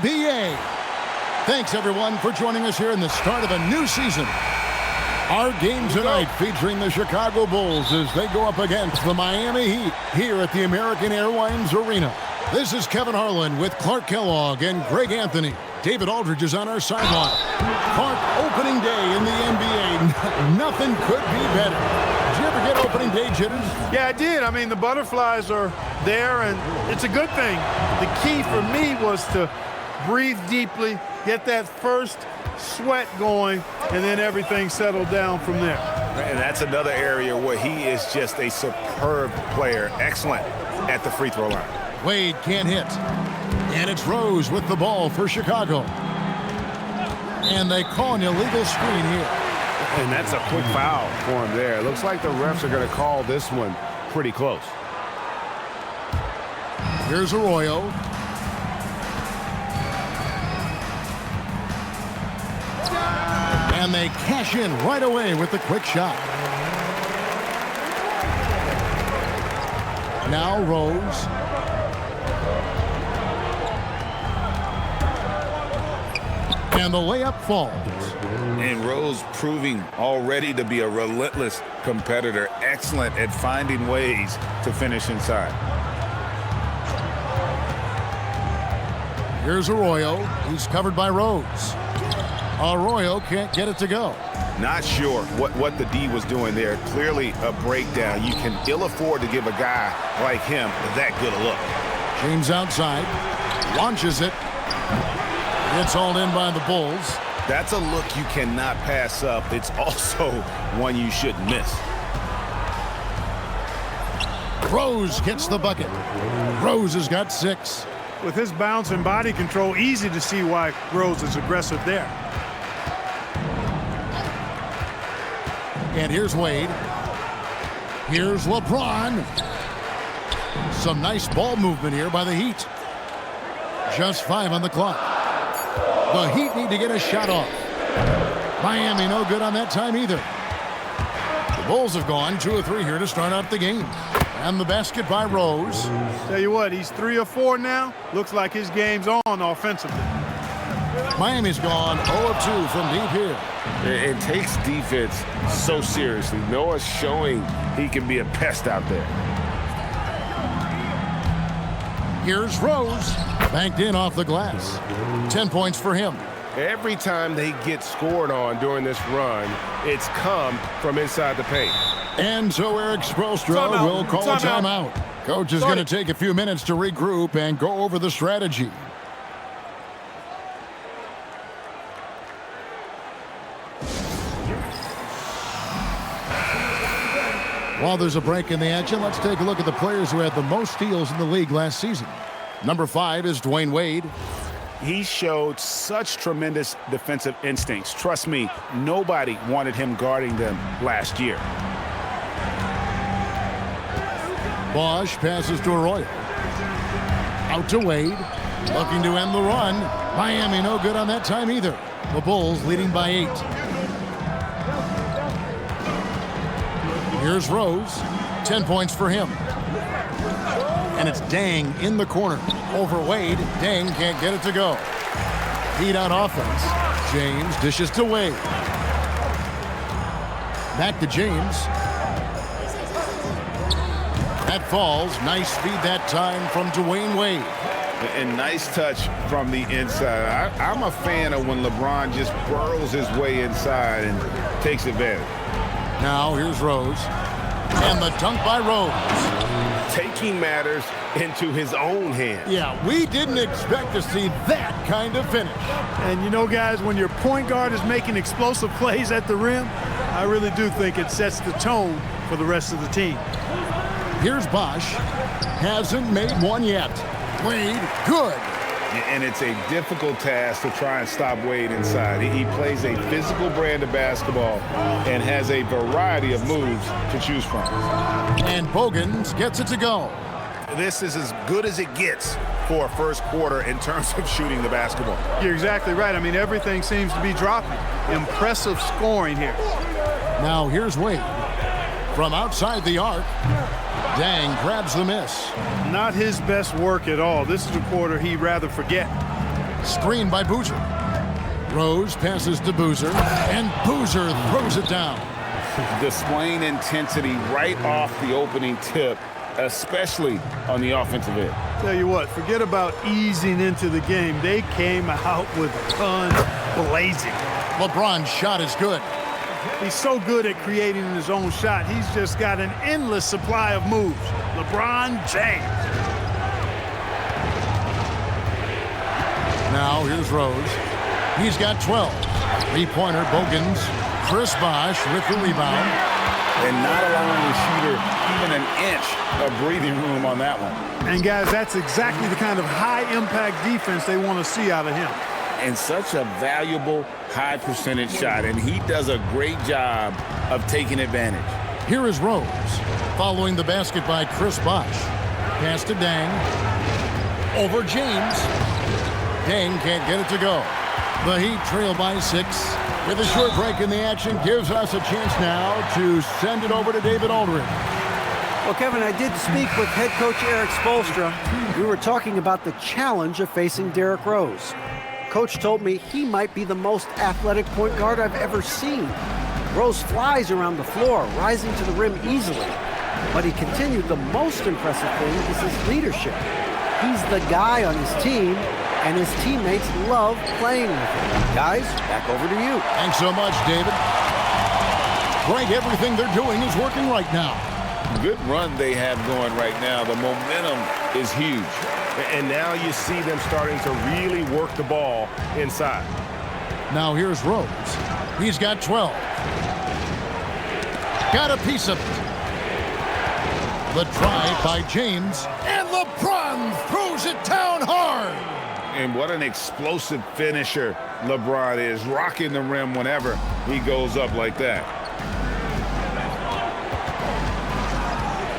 NBA. Thanks, everyone, for joining us here in the start of a new season. Our game tonight featuring the Chicago Bulls as they go up against the Miami Heat here at the American Airlines Arena. This is Kevin Harlan with Clark Kellogg and Greg Anthony. David Aldridge is on our sideline. Clark, opening day in the NBA. Nothing could be better. Did you ever get opening day jitters? Yeah, I did. I mean, the butterflies are there, and it's a good thing. The key for me was to breathe deeply, get that first sweat going, and then everything settled down from there. And that's another area where he is just a superb player. Excellent at the free throw line. Wade can't hit. And it's Rose with the ball for Chicago. And they call an illegal screen here. And that's a quick foul for him there. It looks like the refs are going to call this one pretty close. Here's Arroyo. And they cash in right away with the quick shot. Now Rose. And the layup falls. And Rose proving already to be a relentless competitor. Excellent at finding ways to finish inside. Here's Arroyo. He's covered by Rose. Arroyo can't get it to go. Not sure what the D was doing there. Clearly a breakdown. You can ill afford to give a guy like him that good a look. James outside. Launches it. It's hauled in by the Bulls. That's a look you cannot pass up. It's also one you shouldn't miss. Rose gets the bucket. Rose has got 6. With his bounce and body control, easy to see why Rose is aggressive there. And here's Wade. Here's LeBron. Some nice ball movement here by the Heat. Just 5 on the clock. The Heat need to get a shot off. Miami no good on that time either. The Bulls have gone 2 of 3 here to start out the game. And the basket by Rose. Tell you what, he's 3 of 4 now. Looks like his game's on offensively. Miami's gone 0 of 2 from deep here. It takes defense so seriously. Noah's showing he can be a pest out there. Here's Rose. Banked in off the glass. 10 points for him. Every time they get scored on during this run, it's come from inside the paint. And so Eric Spoelstra will call a timeout. Coach is going to take a few minutes to regroup and go over the strategy. While there's a break in the action, let's take a look at the players who had the most steals in the league last season. Number 5 is Dwayne Wade. He showed such tremendous defensive instincts. Trust me, nobody wanted him guarding them last year. Bosch passes to Arroyo. Out to Wade. Looking to end the run. Miami no good on that time either. The Bulls leading by 8. Here's Rose. 10 points for him. And it's Dang in the corner. Over Wade. Dang can't get it to go. Heat on offense. James dishes to Wade. Back to James. That falls. Nice speed that time from Dwayne Wade. And nice touch from the inside. I'm a fan of when LeBron just burrows his way inside and takes advantage. Now here's Rose. And the dunk by Rose. Taking matters into his own hands. Yeah, we didn't expect to see that kind of finish. And you know, guys, when your point guard is making explosive plays at the rim, I really do think it sets the tone for the rest of the team. Here's Bosch. Hasn't made one yet. Wade, good. And it's a difficult task to try and stop Wade inside. He plays a physical brand of basketball and has a variety of moves to choose from. And Bogans gets it to go. This is as good as it gets for a first quarter in terms of shooting the basketball. You're exactly right. I mean, everything seems to be dropping. Impressive scoring here. Now here's Wade. From outside the arc, Dang grabs the miss. Not his best work at all. This is a quarter he'd rather forget. Screen by Boozer. Rose passes to Boozer, and Boozer throws it down. Displaying intensity right off the opening tip, especially on the offensive end. Tell you what, forget about easing into the game. They came out with guns blazing. LeBron's shot is good. He's so good at creating his own shot. He's just got an endless supply of moves. LeBron James. Now here's Rose. He's got 12. Three-pointer, Bogans. Chris Bosh with the rebound. And not allowing the shooter even an inch of breathing room on that one. And guys, that's exactly the kind of high-impact defense they want to see out of him. And such a valuable high percentage shot, and he does a great job of taking advantage. Here is Rose, following the basket by Chris Bosh. Pass to Dang. Over James. Dang can't get it to go. The Heat trail by 6. With a short break in the action, gives us a chance now to send it over to David Aldridge. Well, Kevin, I did speak with head coach Eric Spoelstra. We were talking about the challenge of facing Derrick Rose. Coach told me he might be the most athletic point guard I've ever seen. Rose flies around the floor, rising to the rim easily. But he continued, the most impressive thing is his leadership. He's the guy on his team, and his teammates love playing with him. Guys, back over to you. Thanks so much, David. Greg, everything they're doing is working right now. Good run they have going right now. The momentum is huge. And now you see them starting to really work the ball inside. Now here's Rose. He's got 12. Got a piece of it. The drive by James. And LeBron throws it down hard. And what an explosive finisher LeBron is, rocking the rim whenever he goes up like that.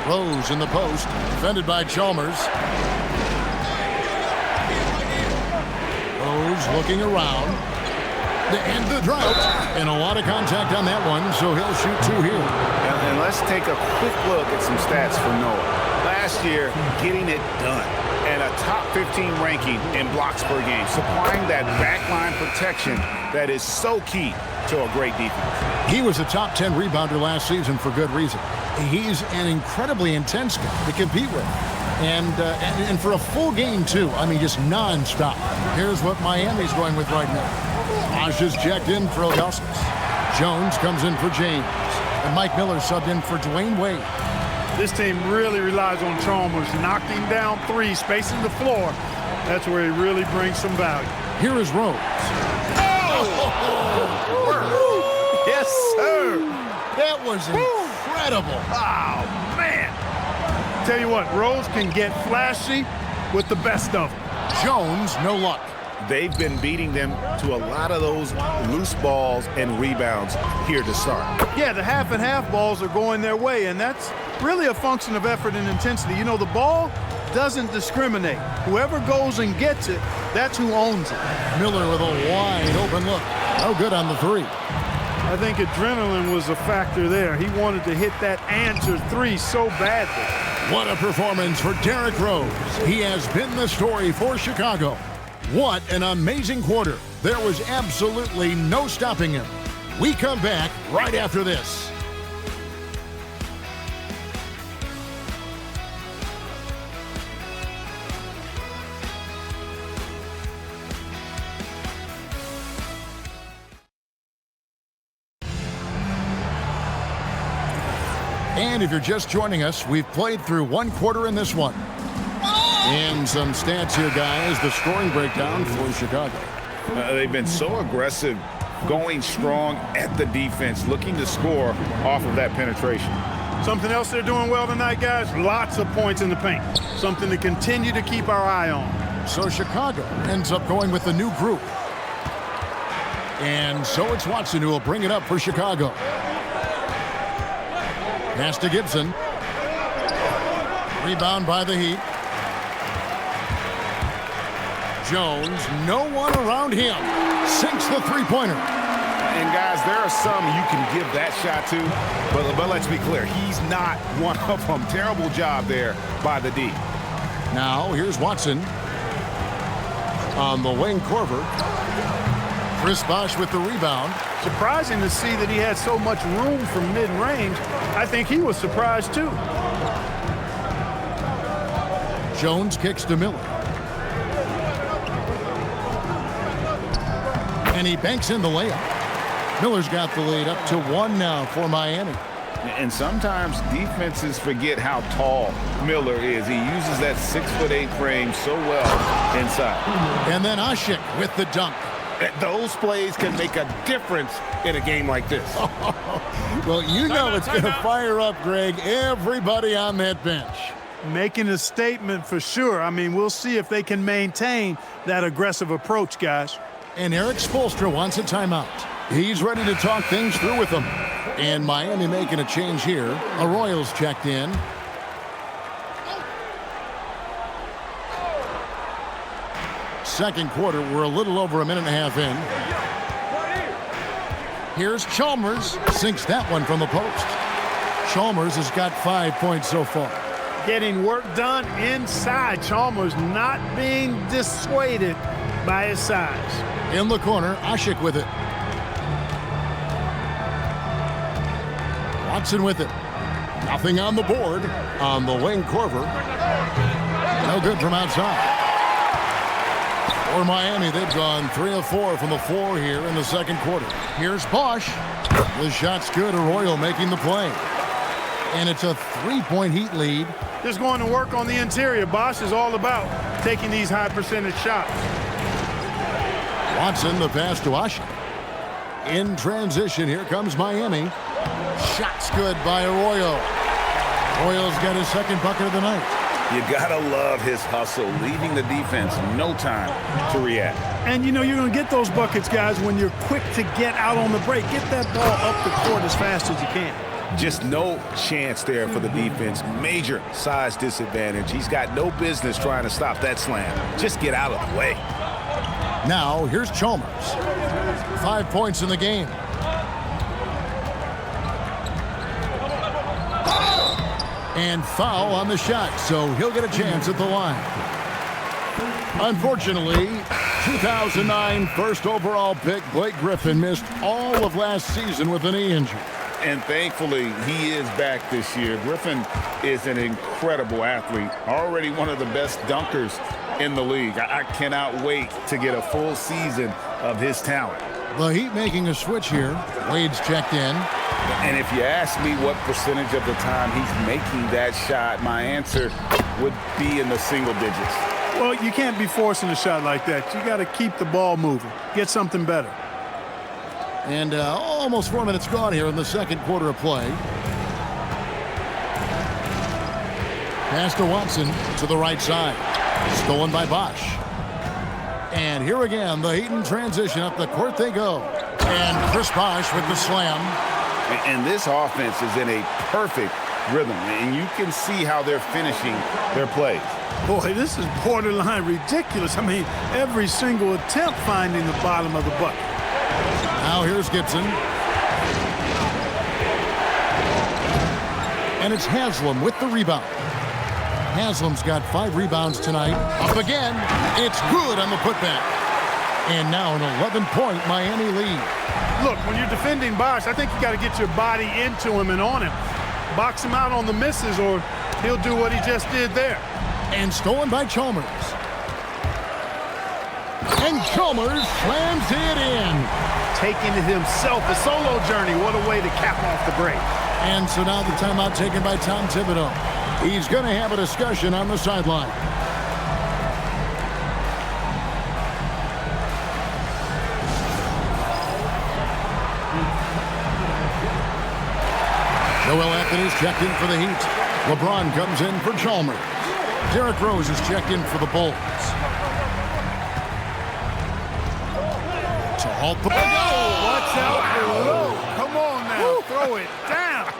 Rose in the post, defended by Chalmers. Rose looking around. And the drought. And a lot of contact on that one, so he'll shoot 2 here. And let's take a quick look at some stats for Noah. Last year, getting it done. And a top 15 ranking in blocks per game, supplying that backline protection that is so key to a great defense. He was a top 10 rebounder last season for good reason. He's an incredibly intense guy to compete with. And for a full game, too. I mean, just nonstop. Here's what Miami's going with right now. Bosh is checked in for Augustus. Jones comes in for James. And Mike Miller subbed in for Dwayne Wade. This team really relies on Chalmers knocking down 3, spacing the floor. That's where he really brings some value. Here is Rose. Yes, sir. That was incredible. Oh, man. Tell you what, Rose can get flashy with the best of them. Jones, no luck. They've been beating them to a lot of those loose balls and rebounds here to start. Yeah, the half and half balls are going their way, and that's really a function of effort and intensity. You know, the ball doesn't discriminate. Whoever goes and gets it, that's who owns it. Miller with a wide open look. No good on the 3. I think adrenaline was a factor there. He wanted to hit that answer 3 so badly. What a performance for Derrick Rose. He has been the story for Chicago. What an amazing quarter. There was absolutely no stopping him. We come back right after this. And if you're just joining us, we've played through 1 quarter in this one. And some stats here, guys. The scoring breakdown for Chicago. They've been so aggressive, going strong at the defense, looking to score off of that penetration. Something else they're doing well tonight, guys, lots of points in the paint. Something to continue to keep our eye on. So Chicago ends up going with the new group. And so it's Watson who will bring it up for Chicago. Pass to Gibson. Rebound by the Heat. Jones, no one around him. Sinks the 3-pointer. And guys, there are some you can give that shot to, but let's be clear, he's not one of them. Terrible job there by the D. Now, here's Watson. On the wing, Corver. Chris Bosh with the rebound. Surprising to see that he had so much room from mid-range. I think he was surprised too. Jones kicks to Miller. And he banks in the layup. Miller's got the lead up to 1 now for Miami. And sometimes defenses forget how tall Miller is. He uses that 6'8" frame so well inside. And then Ashik with the dunk. Those plays can make a difference in a game like this. Well, you know it's going to fire up, Greg, everybody on that bench. Making a statement for sure. I mean, we'll see if they can maintain that aggressive approach, guys. And Eric Spoelstra wants a timeout. He's ready to talk things through with them. And Miami making a change here. Arroyo's checked in. Second quarter, we're a little over a minute and a half in. Here's Chalmers. Sinks that one from the post. Chalmers has got 5 points so far. Getting work done inside. Chalmers not being dissuaded by his size. In the corner, Ashik with it. Watson with it. Nothing on the board. On the wing, Corver. No good from outside. For Miami, they've gone 3 of 4 from the floor here in the second quarter. Here's Bosh. The shot's good. Arroyo making the play. And it's a 3-point Heat lead. Just going to work on the interior. Bosh is all about taking these high percentage shots. Watson, the pass to Ashik. In transition, here comes Miami. Shot's good by Arroyo. Arroyo's got his second bucket of the night. You gotta love his hustle, leaving the defense no time to react. And you know you're going to get those buckets, guys, when you're quick to get out on the break. Get that ball up the court as fast as you can. Just no chance there for the defense. Major size disadvantage. He's got no business trying to stop that slam. Just get out of the way. Now, here's Chalmers. 5 points in the game. And foul on the shot, so he'll get a chance at the line. Unfortunately, 2009 first overall pick Blake Griffin missed all of last season with a knee injury. And thankfully, he is back this year. Griffin is an incredible athlete, already one of the best dunkers in the league. I cannot wait to get a full season of his talent. The Heat making a switch here. Wade's checked in. And if you ask me what percentage of the time he's making that shot, my answer would be in the single digits. Well, you can't be forcing a shot like that. You got to keep the ball moving. Get something better. And almost 4 minutes gone here in the second quarter of play. Pass to Watson to the right side. Stolen by Bosh. And here again, the Heat in transition. Up the court they go. And Chris Bosh with the slam. And this offense is in a perfect rhythm. And you can see how they're finishing their plays. Boy, this is borderline ridiculous. I mean, every single attempt finding the bottom of the bucket. Now here's Gibson. And it's Haslam with the rebound. Haslam's got 5 rebounds tonight. Up again. It's good on the putback. And now an 11-point Miami lead. Look, when you're defending Bosh, I think you got to get your body into him and on him. Box him out on the misses or he'll do what he just did there. And stolen by Chalmers. And Chalmers slams it in. Taking it himself, a solo journey. What a way to cap off the break. And so now the timeout taken by Tom Thibodeau. He's going to have a discussion on the sideline. Joel Anthony's checked in for the Heat. LeBron comes in for Chalmers. Derrick Rose is checked in for the Bulls. To halt the... Watch out below. Come on now, throw it down.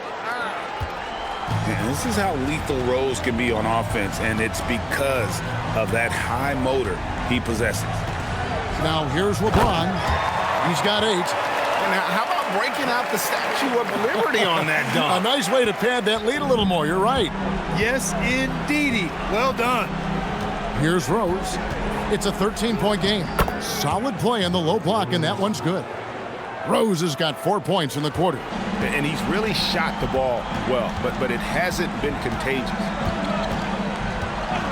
And this is how lethal Rose can be on offense, and it's because of that high motor he possesses. Now here's LeBron. He's got 8. And how about breaking out the Statue of Liberty on that dunk? A nice way to pad that lead a little more. You're right. Yes, indeedy. Well done. Here's Rose. It's a 13-point game. Solid play in the low block, and that one's good. Rose has got 4 points in the quarter. And he's really shot the ball well, but it hasn't been contagious.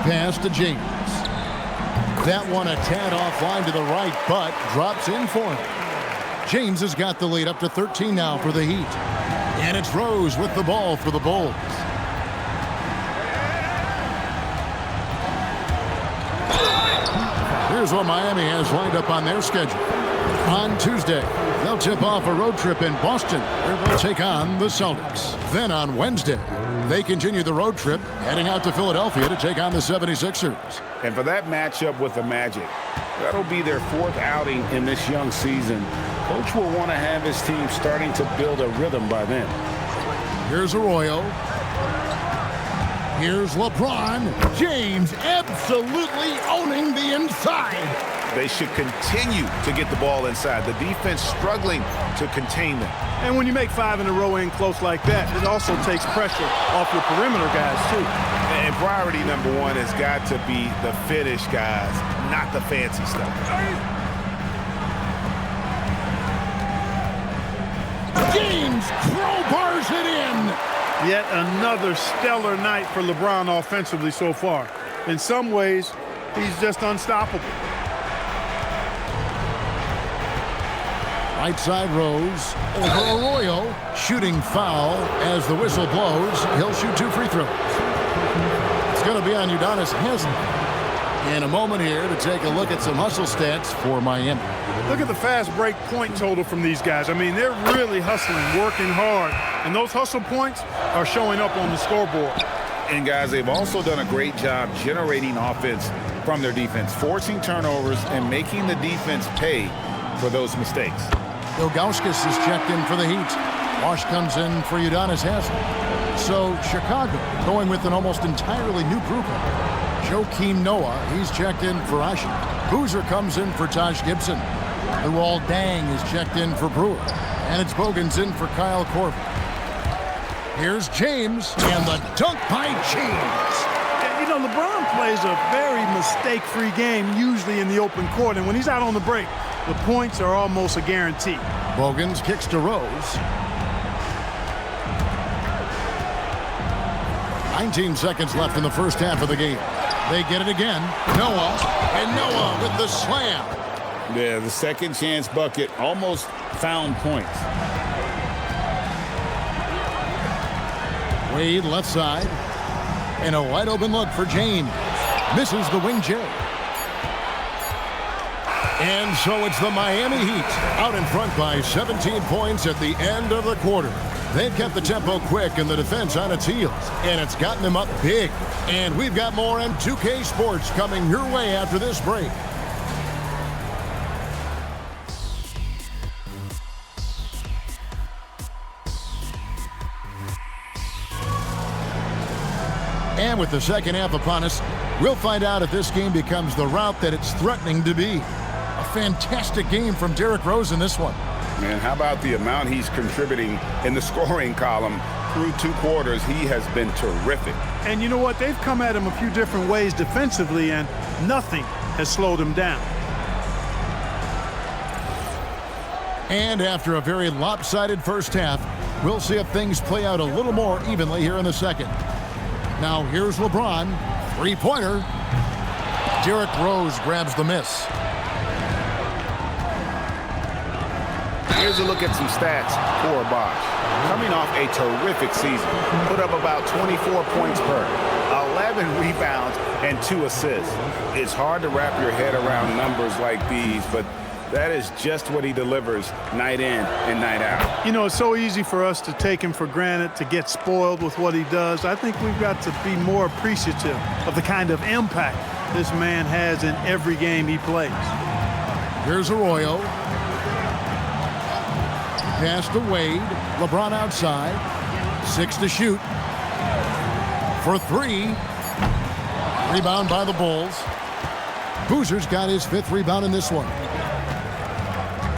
Pass to James. That one a tad offline to the right, but drops in for him. James has got the lead up to 13 now for the Heat. And it's Rose with the ball for the Bulls. Here's what Miami has lined up on their schedule. On Tuesday, they'll tip off a road trip in Boston, where they'll take on the Celtics. Then on Wednesday, they continue the road trip, heading out to Philadelphia to take on the 76ers. And for that matchup with the Magic, that'll be their 4th outing in this young season. Coach will want to have his team starting to build a rhythm by then. Here's Arroyo. Here's LeBron. James absolutely owning the inside. They should continue to get the ball inside. The defense struggling to contain them. And when you make 5 in a row in close like that, it also takes pressure off your perimeter guys, too. And priority number 1 has got to be the finish, guys, not the fancy stuff. James crowbars it in. Yet another stellar night for LeBron offensively so far. In some ways, he's just unstoppable. Right side Rose over Arroyo. Shooting foul as the whistle blows. He'll shoot 2 free throws. It's going to be on Udonis Haslem. In a moment here to take a look at some hustle stats for Miami. Look at the fast break point total from these guys. I mean, they're really hustling, working hard. And those hustle points are showing up on the scoreboard. And, guys, they've also done a great job generating offense from their defense, forcing turnovers and making the defense pay for those mistakes. Ilgauskas is checked in for the Heat. Bosch comes in for Udonis Haslem. So Chicago going with an almost entirely new group. Joakim Noah, he's checked in for Ashi. Boozer comes in for Taj Gibson. Luol Deng is checked in for Brewer. And it's Bogan's in for Kyle Korver. Here's James, and the dunk by James. You know, LeBron plays a very mistake-free game, usually in the open court. And when he's out on the break, the points are almost a guarantee. Bogans kicks to Rose. 19 seconds left in the first half of the game. They get it again. Noah, and Noah with the slam. Yeah, the second chance bucket almost found points. Wade left side. And a wide open look for James. Misses the wing J. And so it's the Miami Heat out in front by 17 points at the end of the quarter. They've kept the tempo quick and the defense on its heels, and it's gotten them up big. And we've got more M2K Sports coming your way after this break. And with the second half upon us, we'll find out if this game becomes the route that it's threatening to be. A fantastic game from Derrick Rose in this one. Man, how about the amount he's contributing in the scoring column through 2 quarters? He has been terrific. And you know what? They've come at him a few different ways defensively, and nothing has slowed him down. And after a very lopsided first half, we'll see if things play out a little more evenly here in the second. Now here's LeBron. 3-pointer. Derrick Rose grabs the miss. Here's a look at some stats for Bosch. Coming off a terrific season, put up about 24 points per, 11 rebounds, and 2 assists. It's hard to wrap your head around numbers like these, but that is just what he delivers night in and night out. You know, it's so easy for us to take him for granted, to get spoiled with what he does. I think we've got to be more appreciative of the kind of impact this man has in every game he plays. Here's Arroyo. Pass to Wade. LeBron outside. 6 to shoot. For 3. Rebound by the Bulls. Boozer's got his 5th rebound in this one.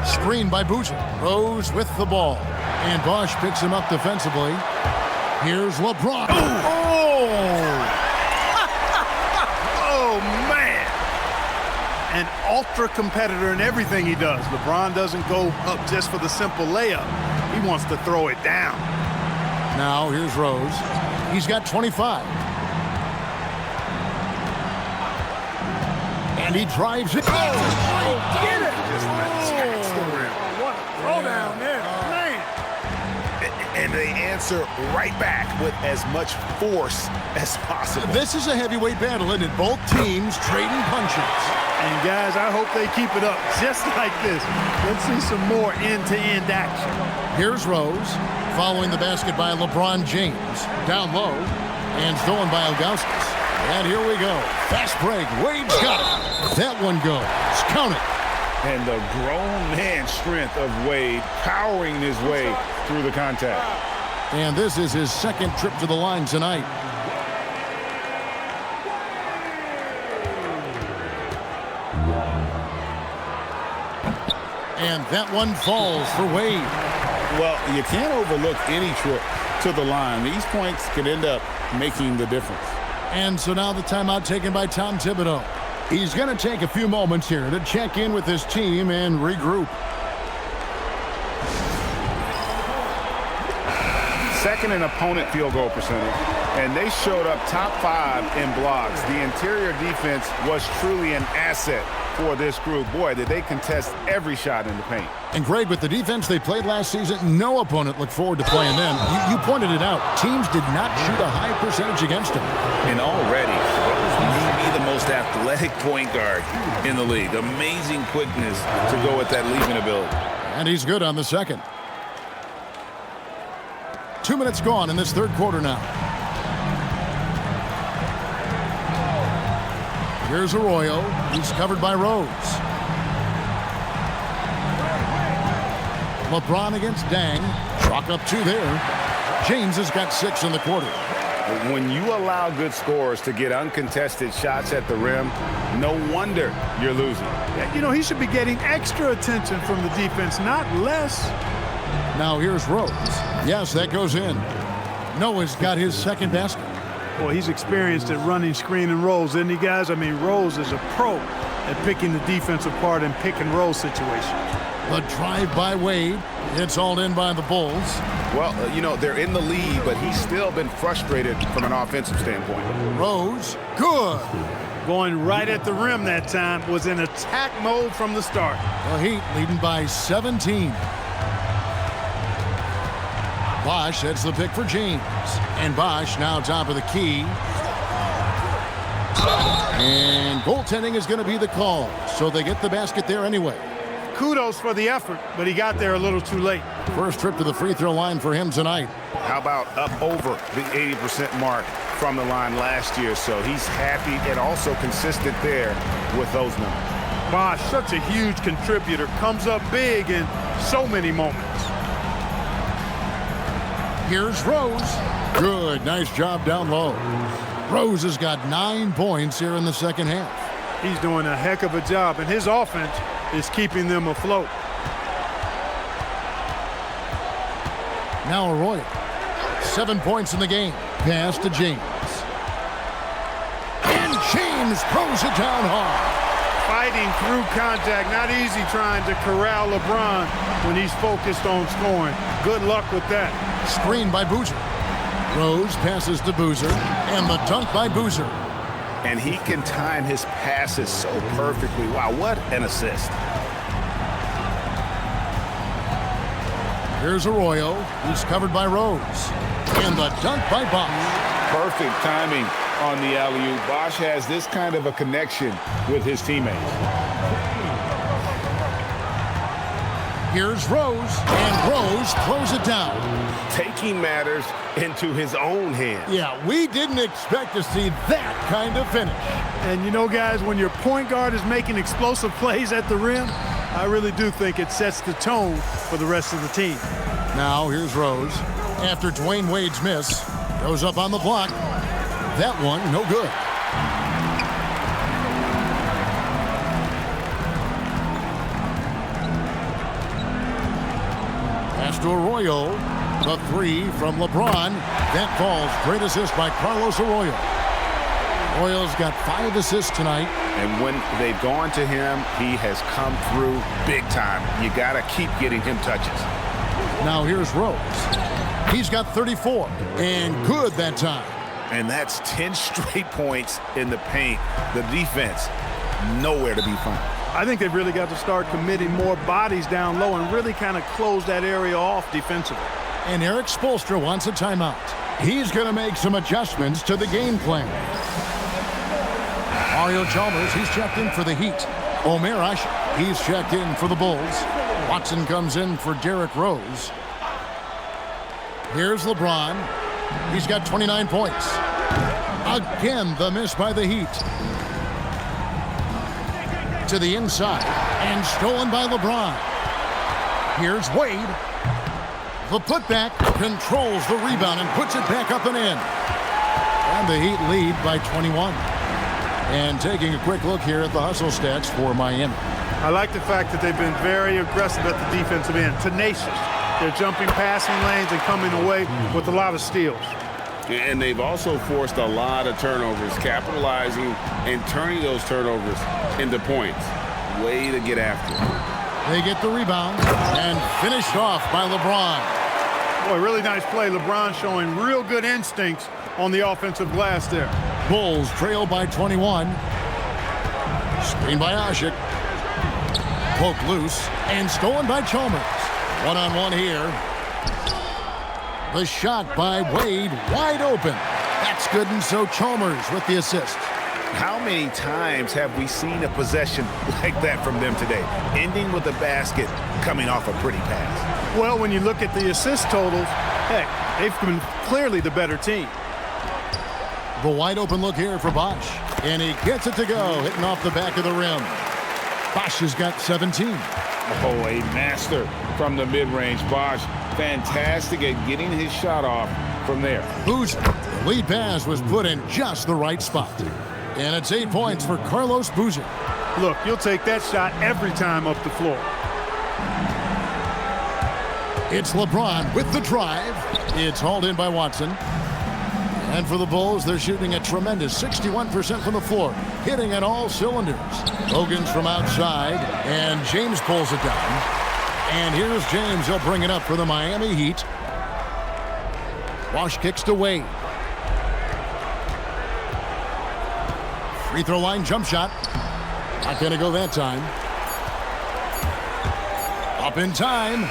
Screen by Boozer. Rose with the ball. And Bosch picks him up defensively. Here's LeBron. Oh! Oh, man! ultra competitor in everything he does. LeBron doesn't go up just for the simple layup. He wants to throw it down. Now here's Rose. He's got 25. And he drives it. Oh, get it! Just attacks the rim. What a throw down there, man. And they answer right back with as much force as possible. This is a heavyweight battle, isn't it? Both teams trading punches. And guys, I hope they keep it up just like this. Let's see some more end-to-end action. Here's Rose, following the basket by LeBron James. Down low, and stolen by Ilgauskas. And here we go. Fast break. Wade's got it. That one goes. Count it. And the grown man strength of Wade powering his way through the contact. And this is his second trip to the line tonight. And that one falls for Wade. Well, you can't overlook any trip to the line. These points could end up making the difference. And so now the timeout taken by Tom Thibodeau. He's going to take a few moments here to check in with his team and regroup. Second in opponent field goal percentage, and they showed up top 5 in blocks. The interior defense was truly an asset for this group. Boy, did they contest every shot in the paint. And Greg, with the defense they played last season, no opponent looked forward to playing them. You pointed it out. Teams did not shoot a high percentage against them. And already, maybe the most athletic point guard in the league. Amazing quickness to go with that leaping ability. And he's good on the second. 2 minutes gone in this third quarter now. Here's Arroyo. He's covered by Rose. LeBron against Dang. Chalk up 2 there. James has got 6 in the quarter. When you allow good scorers to get uncontested shots at the rim, no wonder you're losing. You know, he should be getting extra attention from the defense, not less. Now here's Rose. Yes, that goes in. Noah's got his second basket. Boy, he's experienced at running screen and rolls, isn't he, guys? I mean, Rose is a pro at picking the defense apart in pick and roll situations. The drive by Wade. It's all in by the Bulls. Well, you know, they're in the lead, but he's still been frustrated from an offensive standpoint. Rose, good. Going right at the rim that time, was in attack mode from the start. The Heat leading by 17. Bosch heads the pick for James. And Bosch now top of the key. And goaltending is going to be the call. So they get the basket there anyway. Kudos for the effort, but he got there a little too late. First trip to the free throw line for him tonight. How about up over the 80% mark from the line last year? So he's happy and also consistent there with those numbers. Bosch, such a huge contributor, comes up big in so many moments. Here's Rose. Good. Nice job down low. Rose has got 9 points here in the second half. He's doing a heck of a job, and his offense is keeping them afloat. Now Arroyo. 7 points in the game. Pass to James. And James throws it down hard. Fighting through contact. Not easy trying to corral LeBron when he's focused on scoring. Good luck with that. Screen by Boozer. Rose passes to Boozer. And the dunk by Boozer. And he can time his passes so perfectly. Wow, what an assist. Here's Arroyo. He's covered by Rose. And the dunk by Bosch. Perfect timing on the alley-oop. Bosch has this kind of a connection with his teammates. Here's Rose. And Rose throws it down. Taking matters into his own hands. Yeah, we didn't expect to see that kind of finish. And you know, guys, when your point guard is making explosive plays at the rim, I really do think it sets the tone for the rest of the team. Now here's Rose. After Dwayne Wade's miss, goes up on the block. That one, no good. Pass to Arroyo. The 3 from LeBron. That falls. Great assist by Carlos Arroyo. Arroyo's got 5 assists tonight. And when they've gone to him, he has come through big time. You got to keep getting him touches. Now here's Rose. He's got 34, and good that time. And that's 10 straight points in the paint. The defense, nowhere to be found. I think they've really got to start committing more bodies down low and really kind of close that area off defensively. And Eric Spoelstra wants a timeout. He's going to make some adjustments to the game plan. Mario Chalmers, he's checked in for the Heat. Omer Asher, he's checked in for the Bulls. Watson comes in for Derrick Rose. Here's LeBron. He's got 29 points. Again, the miss by the Heat. To the inside, and stolen by LeBron. Here's Wade. The putback controls the rebound and puts it back up and in. And the Heat lead by 21. And taking a quick look here at the hustle stats for Miami. I like the fact that they've been very aggressive at the defensive end, tenacious. They're jumping passing lanes and coming away with a lot of steals. And they've also forced a lot of turnovers, capitalizing and turning those turnovers into points. Way to get after it. They get the rebound and finished off by LeBron. Boy, really nice play. LeBron showing real good instincts on the offensive glass there. Bulls trail by 21. Screen by Asik. Poke loose and stolen by Chalmers. One-on-one here. The shot by Wade, wide open. That's good, and so Chalmers with the assist. How many times have we seen a possession like that from them today, ending with a basket coming off a pretty pass? Well, when you look at the assist totals, heck, they've been clearly the better team. The wide open look here for Bosch, and he gets it to go, hitting off the back of the rim. Bosch has got 17. Oh, a master from the mid-range. Bosch, fantastic at getting his shot off from there. Boozer, the lead pass was put in just the right spot. And it's 8 points for Carlos Boozer. Look, you'll take that shot every time up the floor. It's LeBron with the drive. It's hauled in by Watson. And for the Bulls, they're shooting a tremendous 61% from the floor, hitting at all cylinders. Logan's from outside, and James pulls it down. And here's James. He'll bring it up for the Miami Heat. Wash kicks to Wade. Free throw line jump shot. Not going to go that time. Up in time.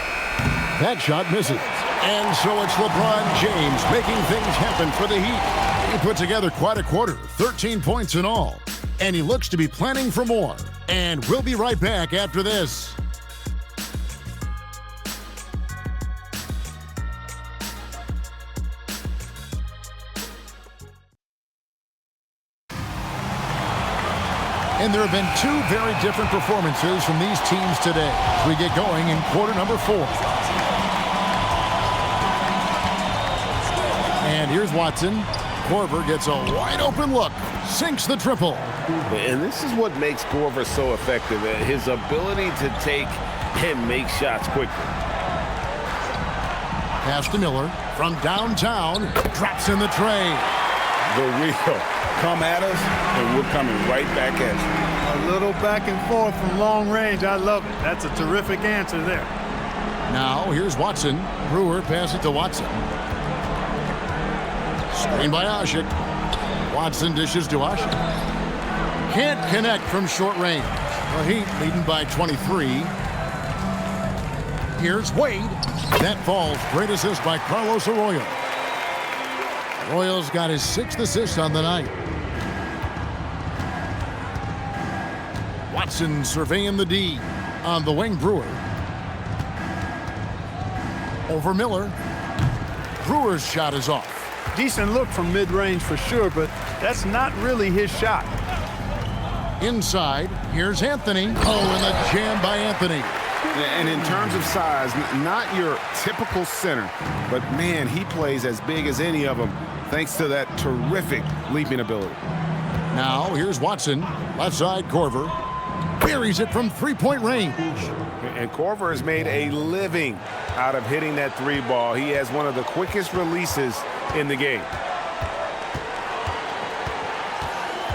That shot misses. And so it's LeBron James making things happen for the Heat. He put together quite a quarter, 13 points in all. And he looks to be planning for more. And we'll be right back after this. And there have been two very different performances from these teams today as we get going in quarter number 4. And here's Watson. Korver gets a wide open look, sinks the triple. And this is what makes Korver so effective, his ability to take and make shots quickly. Pass to Miller from downtown, drops in the tray. The real come at us, and we're coming right back at you. A little back and forth from long range. I love it. That's a terrific answer there. Now here's Watson. Brewer passes it to Watson. Screen by Asik. Watson dishes to Asik. Can't connect from short range. The Heat leading by 23. Here's Wade. That falls. Great assist by Carlos Arroyo. Arroyo's got his 6th assist on the night. Watson surveying the D on the wing. Brewer. Over Miller. Brewer's shot is off. Decent look from mid-range for sure, but that's not really his shot. Inside, here's Anthony. Oh, and the jam by Anthony. And in terms of size, not your typical center, but man, he plays as big as any of them thanks to that terrific leaping ability. Now, here's Watson. Left side, Korver. Buries it from three-point range. And Korver has made a living out of hitting that 3 ball. He has one of the quickest releases in the game.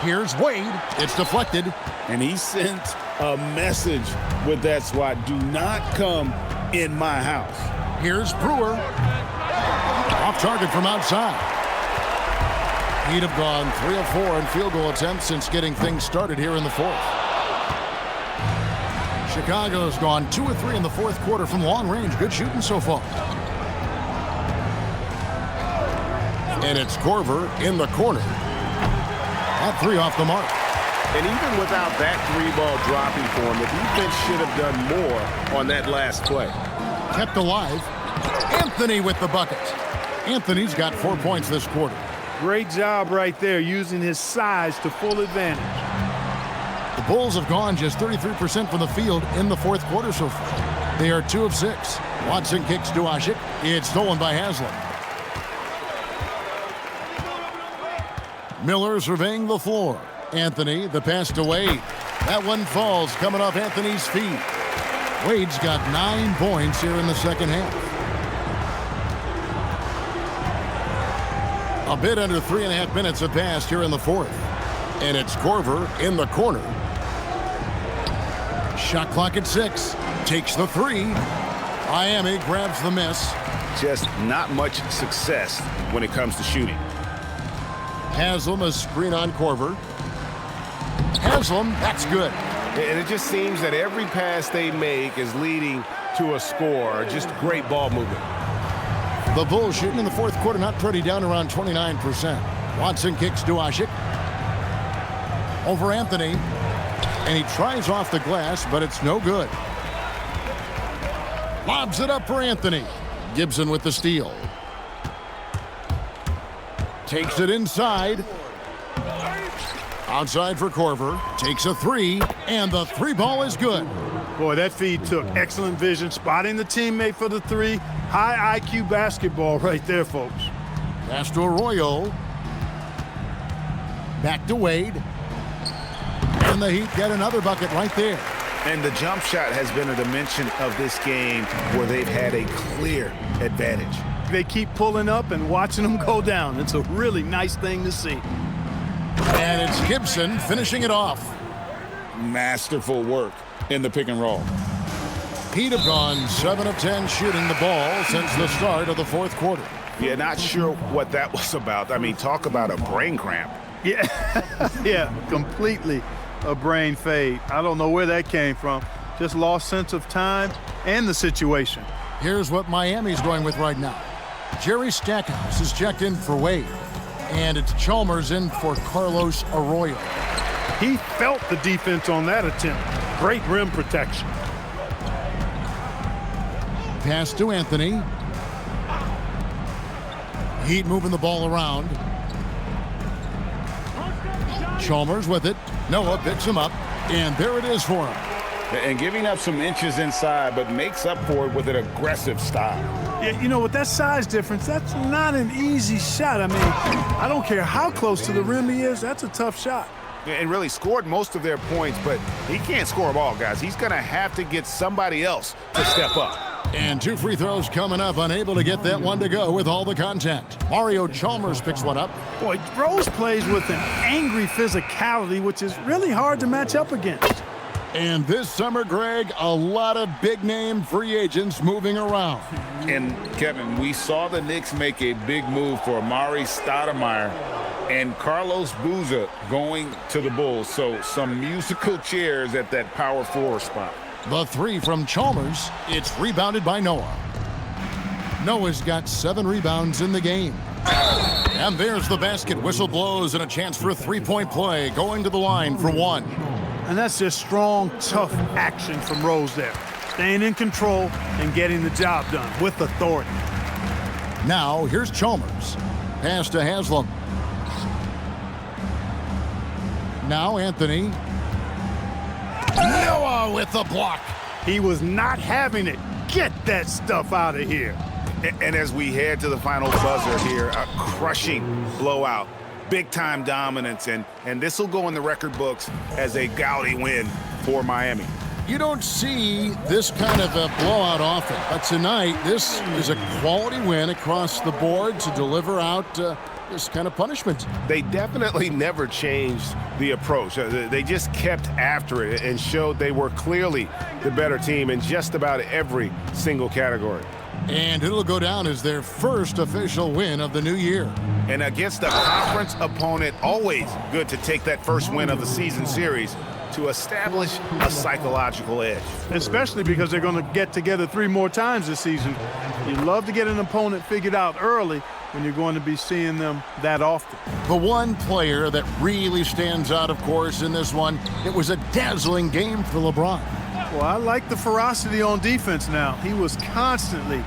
Here's Wade. It's deflected. And he sent a message with that swat. Do not come in my house. Here's Brewer. Off target from outside. He'd have gone 3 of 4 in field goal attempts since getting things started here in the fourth. Chicago's gone 2 of 3 in the fourth quarter from long range. Good shooting so far. And it's Korver in the corner. That 3 off the mark. And even without that 3-ball dropping for him, the defense should have done more on that last play. Kept alive. Anthony with the bucket. Anthony's got 4 points this quarter. Great job right there, using his size to full advantage. The Bulls have gone just 33% from the field in the fourth quarter so far. They are 2 of 6. Watson kicks to Ashik. It's stolen by Haslam. Miller surveying the floor. Anthony, the pass to Wade. That one falls, coming off Anthony's feet. Wade's got 9 points here in the second half. A bit under 3.5 minutes have passed here in the fourth. And it's Korver in the corner. Shot clock at 6. Takes the 3. Miami grabs the miss. Just not much success when it comes to shooting. Haslam, a screen on Korver. Haslam, that's good. And it just seems that every pass they make is leading to a score. Just great ball movement. The Bulls shooting in the fourth quarter, not pretty, down around 29%. Watson kicks to Ashik. Over Anthony. And he tries off the glass, but it's no good. Lobs it up for Anthony. Gibson with the steal. Takes it inside. Outside for Korver. Takes a 3, and the 3-ball is good. Boy, that feed took excellent vision, spotting the teammate for the 3. High IQ basketball right there, folks. Pass to Arroyo. Back to Wade. And the Heat get another bucket right there. And the jump shot has been a dimension of this game where they've had a clear advantage. They keep pulling up and watching them go down. It's a really nice thing to see. And it's Gibson finishing it off. Masterful work in the pick and roll. Heat have gone 7 of 10 shooting the ball since the start of the fourth quarter. Yeah, not sure what that was about. I mean, talk about a brain cramp. Yeah, yeah, completely a brain fade. I don't know where that came from. Just lost sense of time and the situation. Here's what Miami's going with right now. Jerry Stackhouse is checked in for Wade. And it's Chalmers in for Carlos Arroyo. He felt the defense on that attempt. Great rim protection. Pass to Anthony. Heat moving the ball around. Chalmers with it. Noah picks him up. And there it is for him. And giving up some inches inside, but makes up for it with an aggressive style. Yeah, you know, with that size difference, that's not an easy shot. I mean, I don't care how close to the rim he is, that's a tough shot. And really scored most of their points, but he can't score them all, guys. He's going to have to get somebody else to step up. And 2 free throws coming up, unable to get that one to go with all the contact. Mario Chalmers picks one up. Boy, Rose plays with an angry physicality, which is really hard to match up against. And this summer, Greg, a lot of big-name free agents moving around. And, Kevin, we saw the Knicks make a big move for Amari Stoudemire and Carlos Boozer going to the Bulls. So some musical chairs at that power forward spot. The 3 from Chalmers. It's rebounded by Noah. Noah's got 7 rebounds in the game. And there's the basket. Whistle blows and a chance for a 3-point play. Going to the line for 1. And that's just strong, tough action from Rose there. Staying in control and getting the job done with authority. Now, here's Chalmers. Pass to Haslam. Now, Anthony. Noah with the block. He was not having it. Get that stuff out of here. And as we head to the final buzzer here, a crushing blowout. Big-time dominance, and this will go in the record books as a gaudy win for Miami. You don't see this kind of a blowout often, but tonight this is a quality win across the board to deliver out this kind of punishment. They definitely never changed the approach. They just kept after it and showed they were clearly the better team in just about every single category. And it'll go down as their first official win of the new year. And against a conference opponent, always good to take that first win of the season series to establish a psychological edge. Especially because they're going to get together 3 more times this season. You love to get an opponent figured out early when you're going to be seeing them that often. The one player that really stands out, of course, in this one, it was a dazzling game for LeBron. Well, I like the ferocity on defense now. He was constantly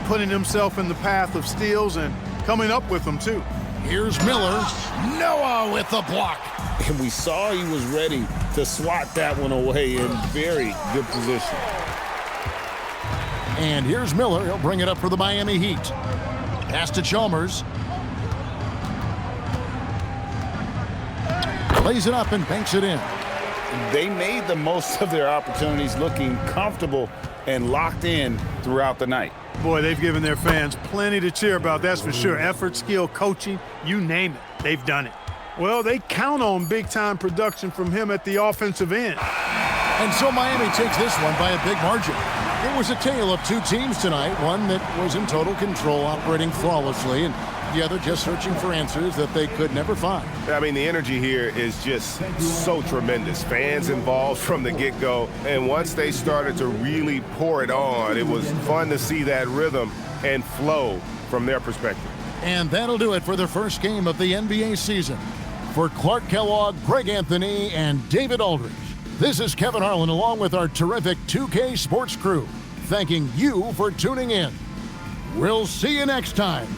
putting himself in the path of steals and coming up with them, too. Here's Miller. Noah with the block. And we saw he was ready to swat that one away in very good position. And here's Miller. He'll bring it up for the Miami Heat. Pass to Chalmers. Lays it up and banks it in. They made the most of their opportunities, looking comfortable and locked in throughout the night. Boy, they've given their fans plenty to cheer about, that's for sure. Effort, skill, coaching, you name it, they've done it. Well, they count on big-time production from him at the offensive end. And so Miami takes this one by a big margin. It was a tale of 2 teams tonight, one that was in total control, operating flawlessly, and the other just searching for answers that they could never find. I mean, the energy here is just so tremendous. Fans involved from the get-go, and once they started to really pour it on, it was fun to see that rhythm and flow from their perspective. And that'll do it for the first game of the NBA season. For Clark Kellogg, Greg Anthony, and David Aldridge, this is Kevin Harlan along with our terrific 2K Sports crew, thanking you for tuning in. We'll see you next time